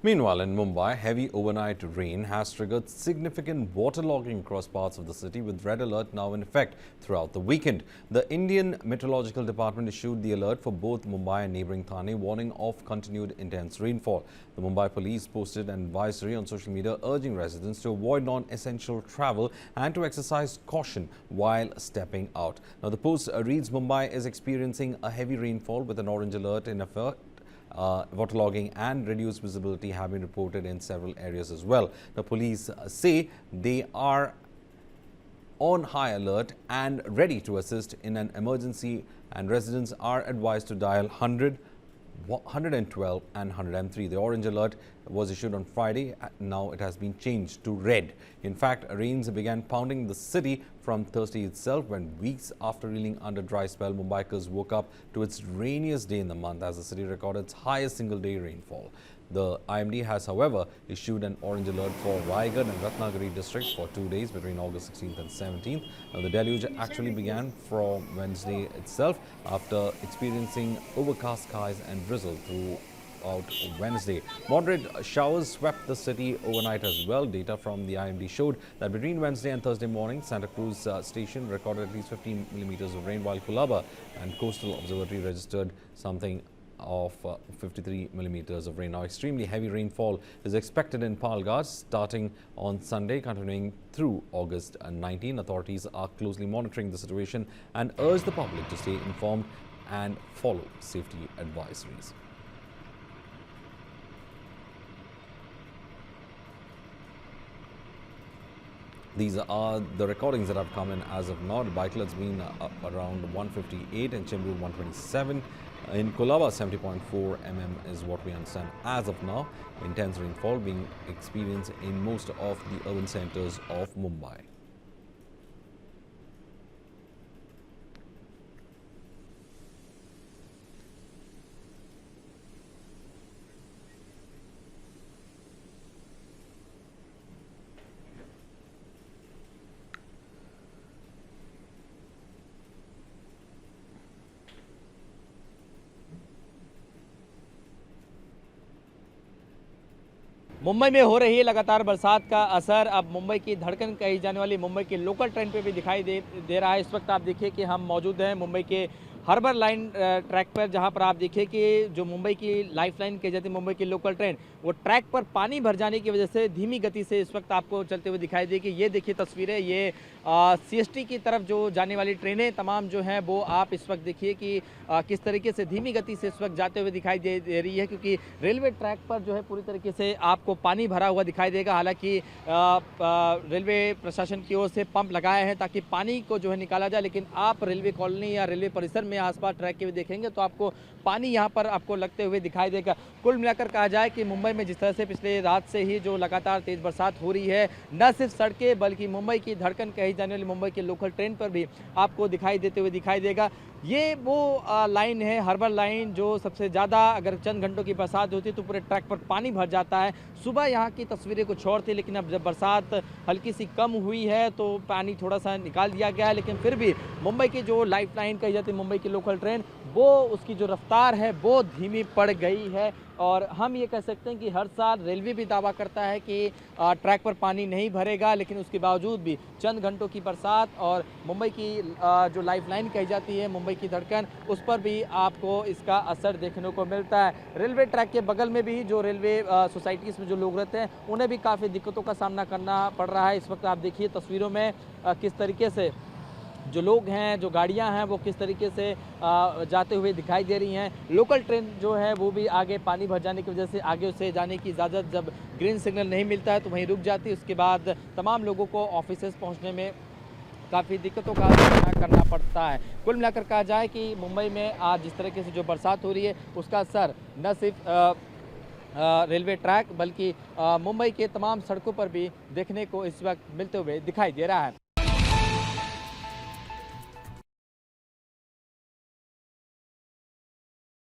Meanwhile, in Mumbai, heavy overnight rain has triggered significant waterlogging across parts of the city, with red alert now in effect throughout the weekend. The Indian Meteorological Department issued the alert for both Mumbai and neighbouring Thane, warning of continued intense rainfall. The Mumbai police posted an advisory on social media urging residents to avoid non-essential travel and to exercise caution while stepping out. Now, the post reads Mumbai is experiencing a heavy rainfall with an orange alert in effect. Waterlogging and reduced visibility have been reported in several areas as well. The police say they are on high alert and ready to assist in an emergency, and residents are advised to dial 100, 112 and 103. The orange alert was issued on Friday. Now it has been changed to red. In fact, rains began pounding the city from Thursday itself, when weeks after reeling under dry spell, Mumbaikars woke up to its rainiest day in the month as the city recorded its highest single-day rainfall. The IMD has, however, issued an orange alert for Raigad and Ratnagiri districts for 2 days between August 16th and 17th. Now, the deluge actually began from Wednesday itself after experiencing overcast skies and drizzle throughout Wednesday. Moderate showers swept the city overnight as well. Data from the IMD showed that between Wednesday and Thursday morning, Santa Cruz station recorded at least 15 millimeters of rain, while Colaba and Coastal Observatory registered something of 53 millimeters of rain. Now, extremely heavy rainfall is expected in Palghar starting on Sunday, continuing through August 19. Authorities are closely monitoring the situation and urge the public to stay informed and follow safety advisories. These are the recordings that have come in as of now. The Baikal's been up around 158 and Chembur 127. In Colaba, 70.4 mm is what we understand as of now. Intense rainfall being experienced in most of the urban centers of Mumbai. Mumbai में हो रही है लगातार बरसात का असर अब मुंबई की धड़कन कही जाने वाली मुंबई की लोकल ट्रेन पे भी दिखाई दे रहा है। इस वक्त आप देखिए कि हम मौजूद हैं मुंबई के हार्बर लाइन ट्रैक पर, जहां पर आप देखिए कि जो मुंबई की लाइफ लाइन कही जाती है मुंबई की लोकल ट्रेन, वो ट्रैक पर पानी भर जाने की वजह से धीमी गति से इस वक्त आपको चलते हुए दिखाई देगी। ये देखिए तस्वीरें, ये सीएसटी की तरफ जो जाने वाली ट्रेनें तमाम जो हैं वो आप इस वक्त देखिए कि किस तरीके से धीमी गति से इस वक्त जाते हुए दिखाई दे रही है, क्योंकि रेलवे ट्रैक पर जो है पूरी तरीके से आपको पानी भरा हुआ दिखाई देगा। हालांकि रेलवे प्रशासन की ओर से पंप लगाए हैं ताकि पानी को जो है निकाला जाए, लेकिन आप रेलवे कॉलोनी या रेलवे परिसर में आसपास ट्रैक के भी देखेंगे तो आपको पानी यहाँ पर आपको लगते हुए दिखाई देगा। कुल मिलाकर कहा जाए कि मुंबई में जिस तरह से पिछले रात से ही जो लगातार तेज बरसात हो रही है, न सिर्फ सड़कें बल्कि मुंबई की धड़कन कही जाने वाली मुंबई की लोकल ट्रेन पर भी आपको दिखाई देते हुए दिखाई देगा। ये वो लाइन है हार्बर लाइन जो सबसे ज़्यादा अगर चंद घंटों की बरसात होती है तो पूरे ट्रैक पर पानी भर जाता है। सुबह यहाँ की तस्वीरें कुछ और थी, लेकिन अब जब बरसात हल्की सी कम हुई है तो पानी थोड़ा सा निकाल दिया गया है, लेकिन फिर भी मुंबई की जो लाइफ लाइन कही जाती है मुंबई की लोकल ट्रेन, वो उसकी जो रफ्तार है वो धीमी पड़ गई है। और हम ये कह सकते हैं कि हर साल रेलवे भी दावा करता है कि ट्रैक पर पानी नहीं भरेगा, लेकिन उसके बावजूद भी चंद घंटों की बरसात और मुंबई की जो लाइफ लाइन कही जाती है मुंबई की धड़कन, उस पर भी आपको इसका असर देखने को मिलता है। रेलवे ट्रैक के बगल में भी जो रेलवे सोसाइटीज़ में जो लोग रहते हैं उन्हें भी काफ़ी दिक्कतों का सामना करना पड़ रहा है। इस वक्त आप देखिए तस्वीरों में किस तरीके से जो लोग हैं, जो गाड़ियां हैं, वो किस तरीके से जाते हुए दिखाई दे रही हैं। लोकल ट्रेन जो है वो भी आगे पानी भर जाने की वजह से आगे उसे जाने की इजाज़त जब ग्रीन सिग्नल नहीं मिलता है तो वहीं रुक जाती है। उसके बाद तमाम लोगों को ऑफिसेस पहुंचने में काफ़ी दिक्कतों का सामना करना पड़ता है। कुल मिलाकर कहा जाए कि मुंबई में आज जिस तरीके से जो बरसात हो रही है उसका असर न सिर्फ रेलवे ट्रैक बल्कि मुंबई के तमाम सड़कों पर भी देखने को इस वक्त मिलते हुए दिखाई दे रहा है।